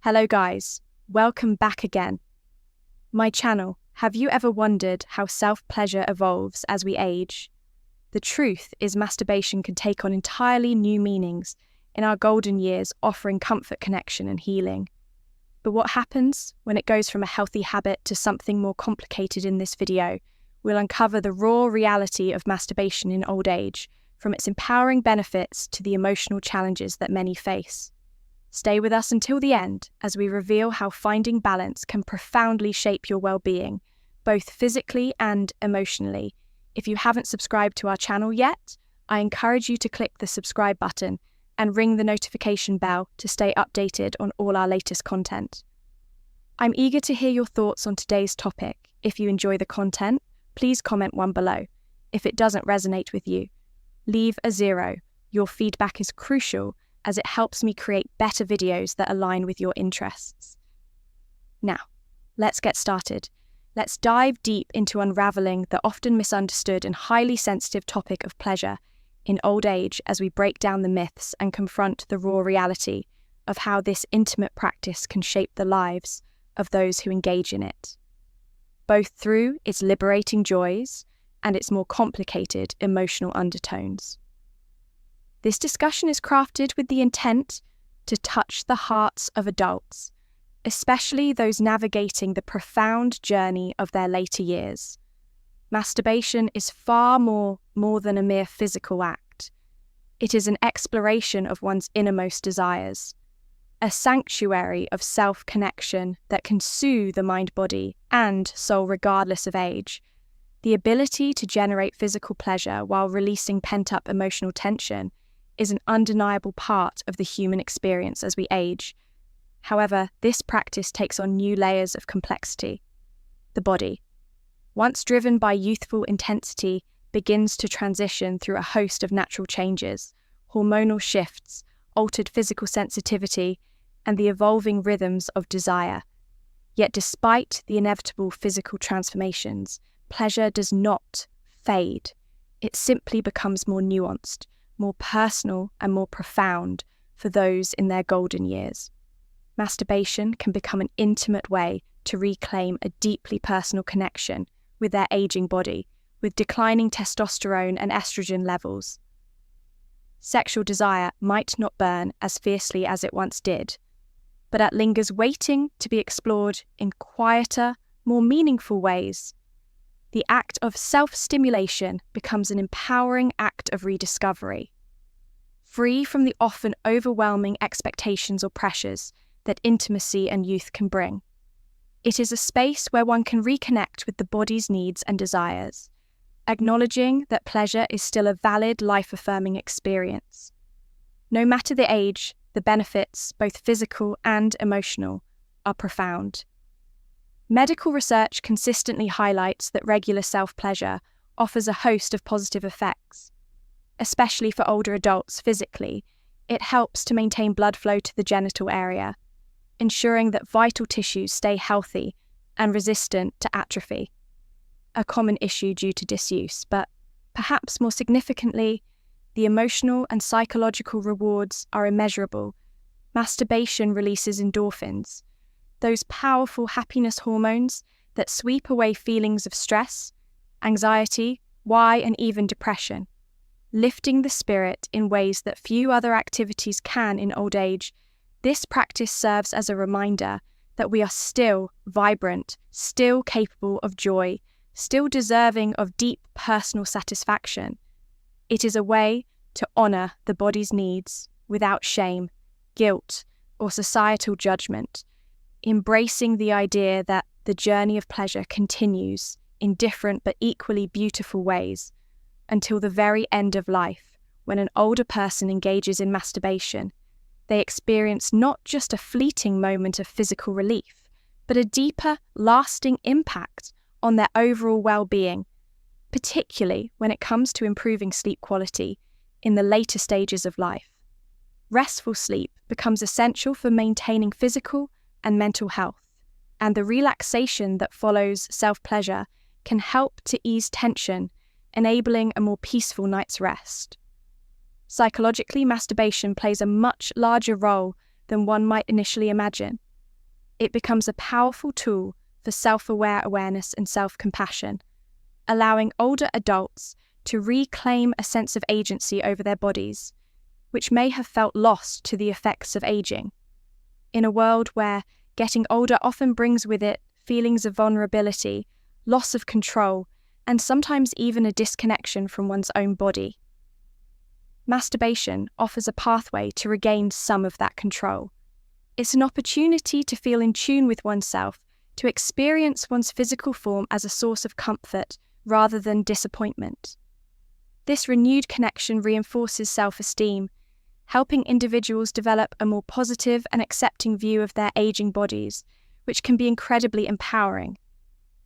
Hello guys, welcome back again. My channel, have you ever wondered how self-pleasure evolves as we age? The truth is masturbation can take on entirely new meanings in our golden years, offering comfort, connection and healing. But what happens when it goes from a healthy habit to something more complicated? In this video, we'll uncover the raw reality of masturbation in old age, from its empowering benefits to the emotional challenges that many face. Stay with us until the end as we reveal how finding balance can profoundly shape your well-being, both physically and emotionally. If you haven't subscribed to our channel yet, I encourage you to click the subscribe button and ring the notification bell to stay updated on all our latest content. I'm eager to hear your thoughts on today's topic. If you enjoy the content, please comment one below. If it doesn't resonate with you, leave a 0. Your feedback is crucial as it helps me create better videos that align with your interests. Now, let's get started. Let's dive deep into unraveling the often misunderstood and highly sensitive topic of pleasure in old age as we break down the myths and confront the raw reality of how this intimate practice can shape the lives of those who engage in it, both through its liberating joys and its more complicated emotional undertones. This discussion is crafted with the intent to touch the hearts of adults, especially those navigating the profound journey of their later years. Masturbation is far more than a mere physical act. It is an exploration of one's innermost desires, a sanctuary of self-connection that can soothe the mind, body, and soul regardless of age. The ability to generate physical pleasure while releasing pent-up emotional tension is an undeniable part of the human experience as we age. However, this practice takes on new layers of complexity. The body, once driven by youthful intensity, begins to transition through a host of natural changes, hormonal shifts, altered physical sensitivity, and the evolving rhythms of desire. Yet despite the inevitable physical transformations, pleasure does not fade. It simply becomes more nuanced, more personal and more profound for those in their golden years. Masturbation can become an intimate way to reclaim a deeply personal connection with their aging body, with declining testosterone and estrogen levels. Sexual desire might not burn as fiercely as it once did, but it lingers waiting to be explored in quieter, more meaningful ways. The act of self-stimulation becomes an empowering act of rediscovery, free from the often overwhelming expectations or pressures that intimacy and youth can bring. It is a space where one can reconnect with the body's needs and desires, acknowledging that pleasure is still a valid, life-affirming experience. No matter the age, the benefits, both physical and emotional, are profound. Medical research consistently highlights that regular self-pleasure offers a host of positive effects. Especially for older adults physically, it helps to maintain blood flow to the genital area, ensuring that vital tissues stay healthy and resistant to atrophy, a common issue due to disuse. But perhaps more significantly, the emotional and psychological rewards are immeasurable. Masturbation releases endorphins, those powerful happiness hormones that sweep away feelings of stress, anxiety, and even depression, lifting the spirit in ways that few other activities can in old age. This practice serves as a reminder that we are still vibrant, still capable of joy, still deserving of deep personal satisfaction. It is a way to honor the body's needs without shame, guilt, or societal judgment, embracing the idea that the journey of pleasure continues in different but equally beautiful ways until the very end of life. When an older person engages in masturbation, they experience not just a fleeting moment of physical relief, but a deeper, lasting impact on their overall well-being, particularly when it comes to improving sleep quality in the later stages of life. Restful sleep becomes essential for maintaining physical and mental health, and the relaxation that follows self-pleasure can help to ease tension, enabling a more peaceful night's rest. Psychologically, masturbation plays a much larger role than one might initially imagine. it becomes a powerful tool for self-aware awareness and self-compassion, allowing older adults to reclaim a sense of agency over their bodies, which may have felt lost to the effects of aging. In a world where getting older often brings with it feelings of vulnerability, loss of control, and sometimes even a disconnection from one's own body. Masturbation offers a pathway to regain some of that control. It's an opportunity to feel in tune with oneself, to experience one's physical form as a source of comfort rather than disappointment. This renewed connection reinforces self-esteem, helping individuals develop a more positive and accepting view of their aging bodies, which can be incredibly empowering.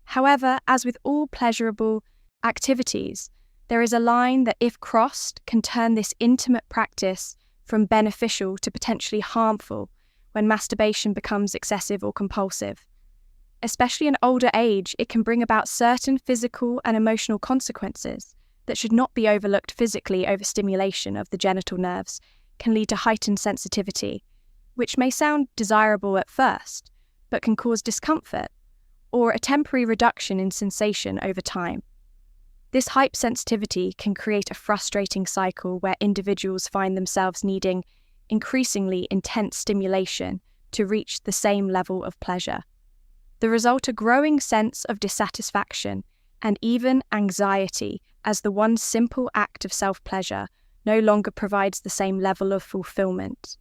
However, as with all pleasurable activities, there is a line that, if crossed, can turn this intimate practice from beneficial to potentially harmful when masturbation becomes excessive or compulsive. Especially in older age, it can bring about certain physical and emotional consequences that should not be overlooked. Physically, overstimulation of the genital nerves can lead to heightened sensitivity, which may sound desirable at first, but can cause discomfort or a temporary reduction in sensation over time. This hypersensitivity can create a frustrating cycle where individuals find themselves needing increasingly intense stimulation to reach the same level of pleasure. The result, a growing sense of dissatisfaction and even anxiety, as the one simple act of self-pleasure no longer provides the same level of fulfillment.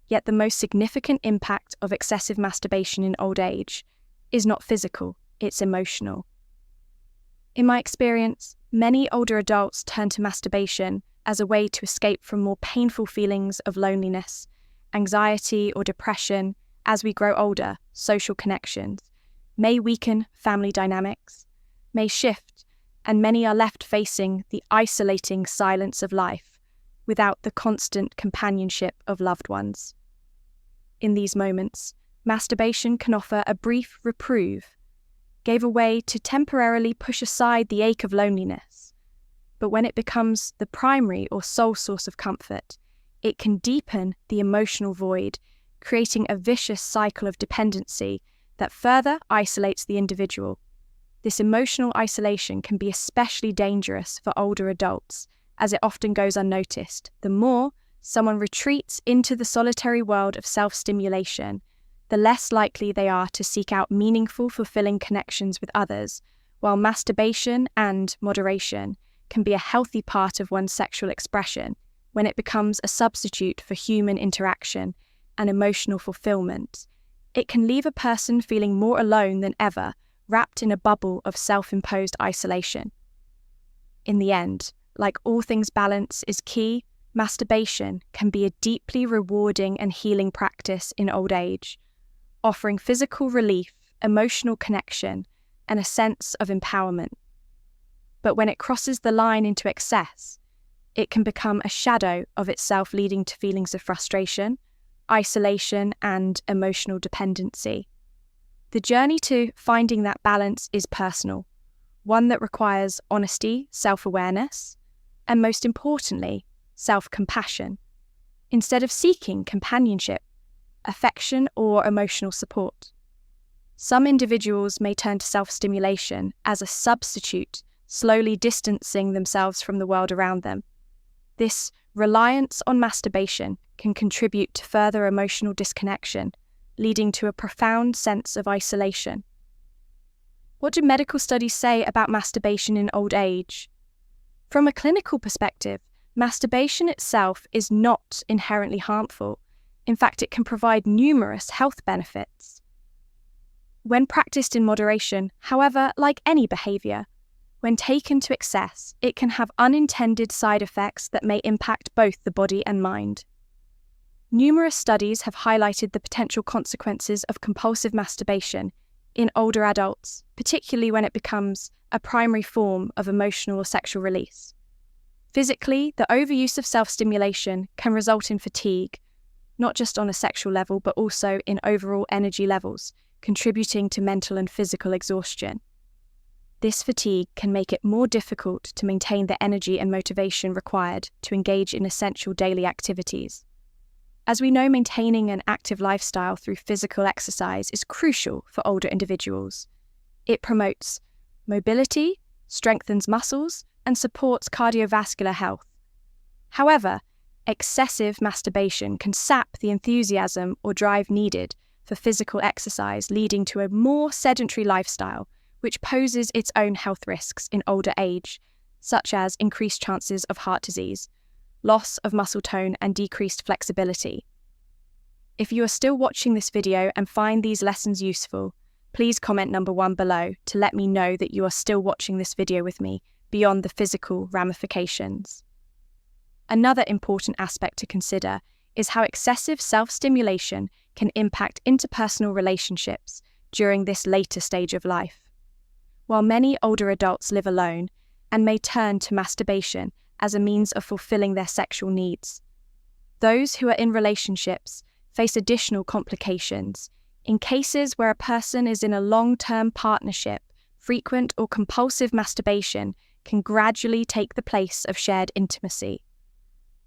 Yet the most significant impact of excessive masturbation in old age is not physical, it's emotional. In my experience, many older adults turn to masturbation as a way to escape from more painful feelings of loneliness, anxiety, or depression. As we grow older, social connections may weaken, family dynamics may shift, and many are left facing the isolating silence of life without the constant companionship of loved ones. In these moments, masturbation can offer a brief reprieve, gave a way to temporarily push aside the ache of loneliness. But when it becomes the primary or sole source of comfort, it can deepen the emotional void, creating a vicious cycle of dependency that further isolates the individual. This emotional isolation can be especially dangerous for older adults, as it often goes unnoticed. The more someone retreats into the solitary world of self-stimulation, the less likely they are to seek out meaningful, fulfilling connections with others, while masturbation and moderation can be a healthy part of one's sexual expression when it becomes a substitute for human interaction and emotional fulfillment. It can leave a person feeling more alone than ever, wrapped in a bubble of self-imposed isolation. In the end, like all things, balance is key. Masturbation can be a deeply rewarding and healing practice in old age, offering physical relief, emotional connection, and a sense of empowerment. But when it crosses the line into excess, it can become a shadow of itself, leading to feelings of frustration, isolation, and emotional dependency. The journey to finding that balance is personal, one that requires honesty, self-awareness, and most importantly, self-compassion. Instead of seeking companionship, affection, or emotional support, some individuals may turn to self-stimulation as a substitute, slowly distancing themselves from the world around them. This reliance on masturbation can contribute to further emotional disconnection, leading to a profound sense of isolation. What do medical studies say about masturbation in old age? From a clinical perspective, masturbation itself is not inherently harmful. In fact, it can provide numerous health benefits. When practiced in moderation, however, like any behavior, when taken to excess, it can have unintended side effects that may impact both the body and mind. Numerous studies have highlighted the potential consequences of compulsive masturbation in older adults, particularly when it becomes a primary form of emotional or sexual release. Physically, the overuse of self-stimulation can result in fatigue, not just on a sexual level, but also in overall energy levels, contributing to mental and physical exhaustion. This fatigue can make it more difficult to maintain the energy and motivation required to engage in essential daily activities. As we know, maintaining an active lifestyle through physical exercise is crucial for older individuals. It promotes mobility, strengthens muscles, and supports cardiovascular health. However, excessive masturbation can sap the enthusiasm or drive needed for physical exercise, leading to a more sedentary lifestyle, which poses its own health risks in older age, such as increased chances of heart disease, loss of muscle tone, and decreased flexibility. If you are still watching this video and find these lessons useful, please comment number 1 below to let me know that you are still watching this video with me beyond the physical ramifications. Another important aspect to consider is how excessive self-stimulation can impact interpersonal relationships during this later stage of life. While many older adults live alone and may turn to masturbation as a means of fulfilling their sexual needs, those who are in relationships face additional complications. In cases where a person is in a long-term partnership, frequent or compulsive masturbation can gradually take the place of shared intimacy.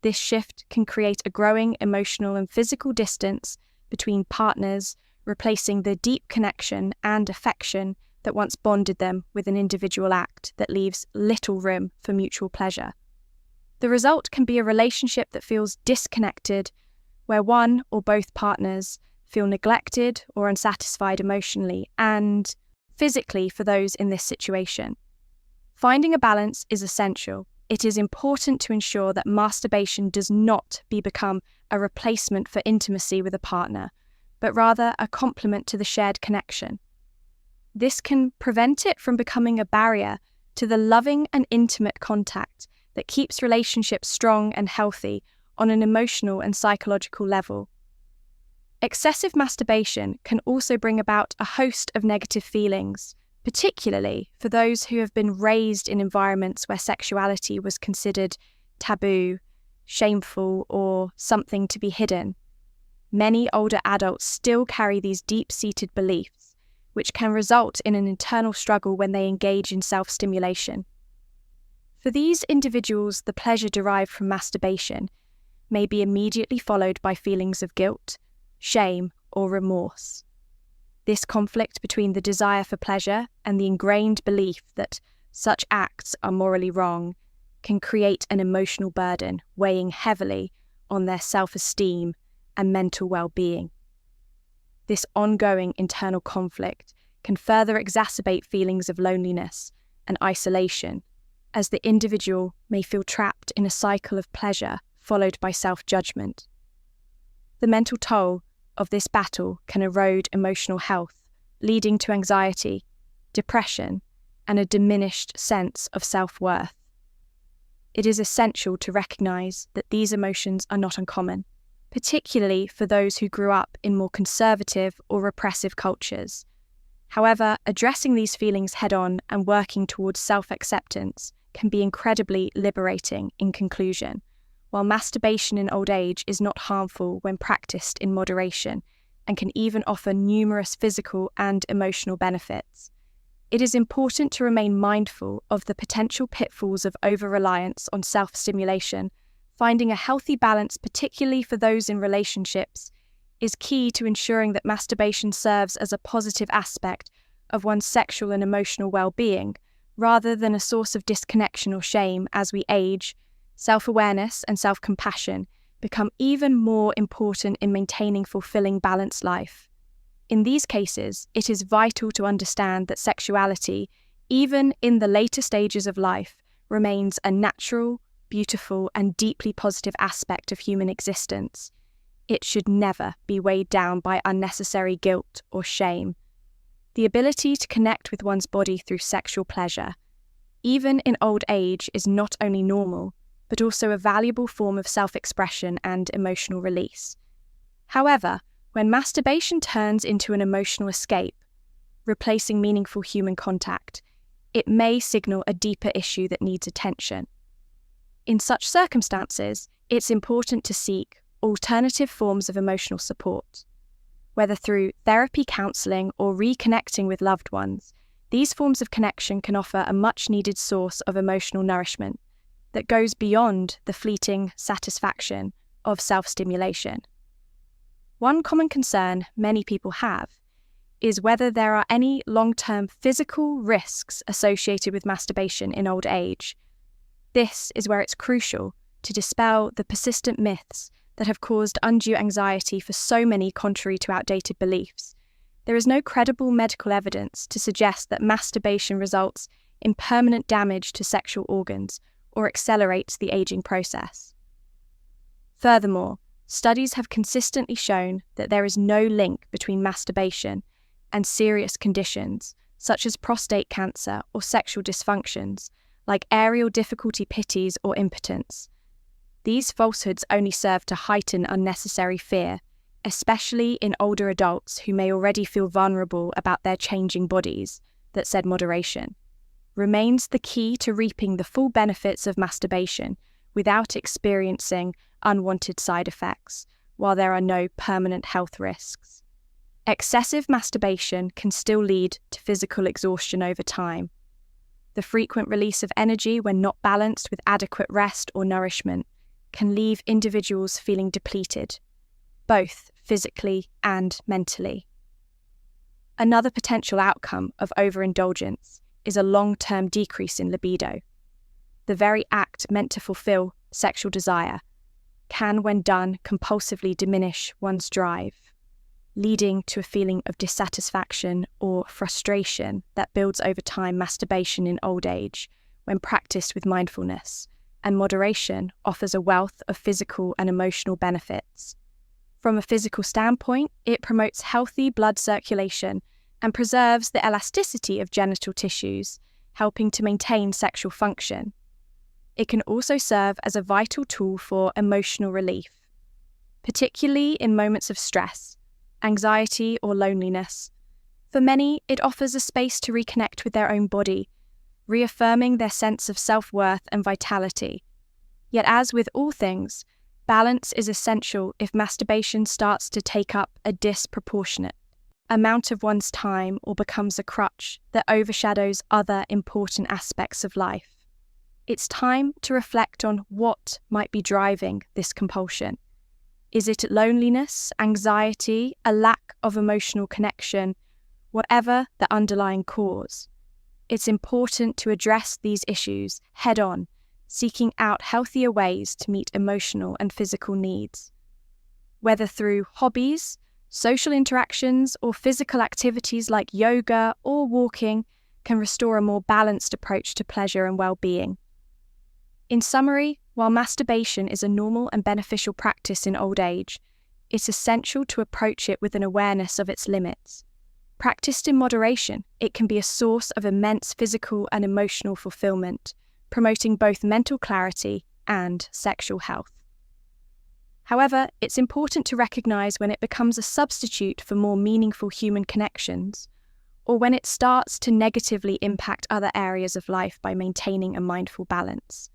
This shift can create a growing emotional and physical distance between partners, replacing the deep connection and affection that once bonded them with an individual act that leaves little room for mutual pleasure. The result can be a relationship that feels disconnected, where one or both partners feel neglected or unsatisfied emotionally and physically for those in this situation. Finding a balance is essential. It is important to ensure that masturbation does not become a replacement for intimacy with a partner, but rather a complement to the shared connection. This can prevent it from becoming a barrier to the loving and intimate contact that keeps relationships strong and healthy on an emotional and psychological level. Excessive masturbation can also bring about a host of negative feelings, particularly for those who have been raised in environments where sexuality was considered taboo, shameful, or something to be hidden. Many older adults still carry these deep-seated beliefs, which can result in an internal struggle when they engage in self-stimulation. For these individuals, the pleasure derived from masturbation may be immediately followed by feelings of guilt, shame, or remorse. This conflict between the desire for pleasure and the ingrained belief that such acts are morally wrong can create an emotional burden weighing heavily on their self-esteem and mental well-being. This ongoing internal conflict can further exacerbate feelings of loneliness and isolation, as the individual may feel trapped in a cycle of pleasure followed by self-judgment. The mental toll of this battle can erode emotional health, leading to anxiety, depression, and a diminished sense of self-worth. It is essential to recognize that these emotions are not uncommon, particularly for those who grew up in more conservative or repressive cultures. However, addressing these feelings head-on and working towards self-acceptance can be incredibly liberating in conclusion. While masturbation in old age is not harmful when practiced in moderation and can even offer numerous physical and emotional benefits, it is important to remain mindful of the potential pitfalls of over-reliance on self-stimulation. Finding a healthy balance, particularly for those in relationships, is key to ensuring that masturbation serves as a positive aspect of one's sexual and emotional well-being, rather than a source of disconnection or shame. As we age, self-awareness and self-compassion become even more important in maintaining fulfilling, balanced life. In these cases, it is vital to understand that sexuality, even in the later stages of life, remains a natural, beautiful, and deeply positive aspect of human existence. It should never be weighed down by unnecessary guilt or shame. The ability to connect with one's body through sexual pleasure, even in old age, is not only normal, but also a valuable form of self-expression and emotional release. However, when masturbation turns into an emotional escape, replacing meaningful human contact, it may signal a deeper issue that needs attention. In such circumstances, it's important to seek alternative forms of emotional support. Whether through therapy, counseling, or reconnecting with loved ones, these forms of connection can offer a much-needed source of emotional nourishment that goes beyond the fleeting satisfaction of self-stimulation. One common concern many people have is whether there are any long-term physical risks associated with masturbation in old age. This is where it's crucial to dispel the persistent myths that have caused undue anxiety for so many contrary to outdated beliefs. There is no credible medical evidence to suggest that masturbation results in permanent damage to sexual organs or accelerates the aging process. Furthermore, studies have consistently shown that there is no link between masturbation and serious conditions such as prostate cancer or sexual dysfunctions like aerial difficulty pitties or impotence. These falsehoods only serve to heighten unnecessary fear, especially in older adults who may already feel vulnerable about their changing bodies. That said, moderation remains the key to reaping the full benefits of masturbation without experiencing unwanted side effects, while there are no permanent health risks. Excessive masturbation can still lead to physical exhaustion over time. The frequent release of energy when not balanced with adequate rest or nourishment can leave individuals feeling depleted, both physically and mentally. Another potential outcome of overindulgence is a long-term decrease in libido. The very act meant to fulfill sexual desire can, when done, compulsively diminish one's drive, leading to a feeling of dissatisfaction or frustration that builds over time. Masturbation in old age, when practiced with mindfulness and moderation, offers a wealth of physical and emotional benefits. From a physical standpoint, it promotes healthy blood circulation and preserves the elasticity of genital tissues, helping to maintain sexual function. It can also serve as a vital tool for emotional relief, particularly in moments of stress, anxiety, or loneliness. For many, it offers a space to reconnect with their own body, reaffirming their sense of self-worth and vitality. Yet, as with all things, balance is essential if masturbation starts to take up a disproportionate amount of one's time or becomes a crutch that overshadows other important aspects of life. It's time to reflect on what might be driving this compulsion. Is it loneliness, anxiety, a lack of emotional connection? Whatever the underlying cause, it's important to address these issues head-on, seeking out healthier ways to meet emotional and physical needs. Whether through hobbies, social interactions, or physical activities like yoga or walking can restore a more balanced approach to pleasure and well-being. In summary, while masturbation is a normal and beneficial practice in old age, it's essential to approach it with an awareness of its limits. Practiced in moderation, it can be a source of immense physical and emotional fulfillment, promoting both mental clarity and sexual health. However, it's important to recognize when it becomes a substitute for more meaningful human connections, or when it starts to negatively impact other areas of life by maintaining a mindful balance.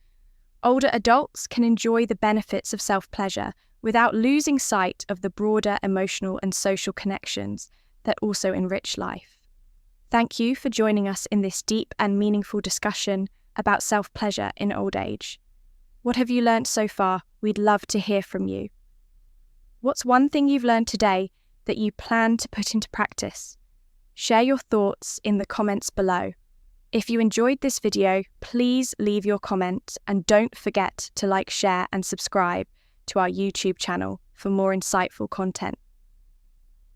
Older adults can enjoy the benefits of self-pleasure without losing sight of the broader emotional and social connections that also enrich life. Thank you for joining us in this deep and meaningful discussion about self-pleasure in old age. What have you learned so far? We'd love to hear from you. What's one thing you've learned today that you plan to put into practice? Share your thoughts in the comments below. If you enjoyed this video, please leave your comment and don't forget to like, share and subscribe to our YouTube channel for more insightful content.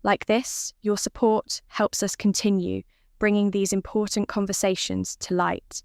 Like this, your support helps us continue bringing these important conversations to light.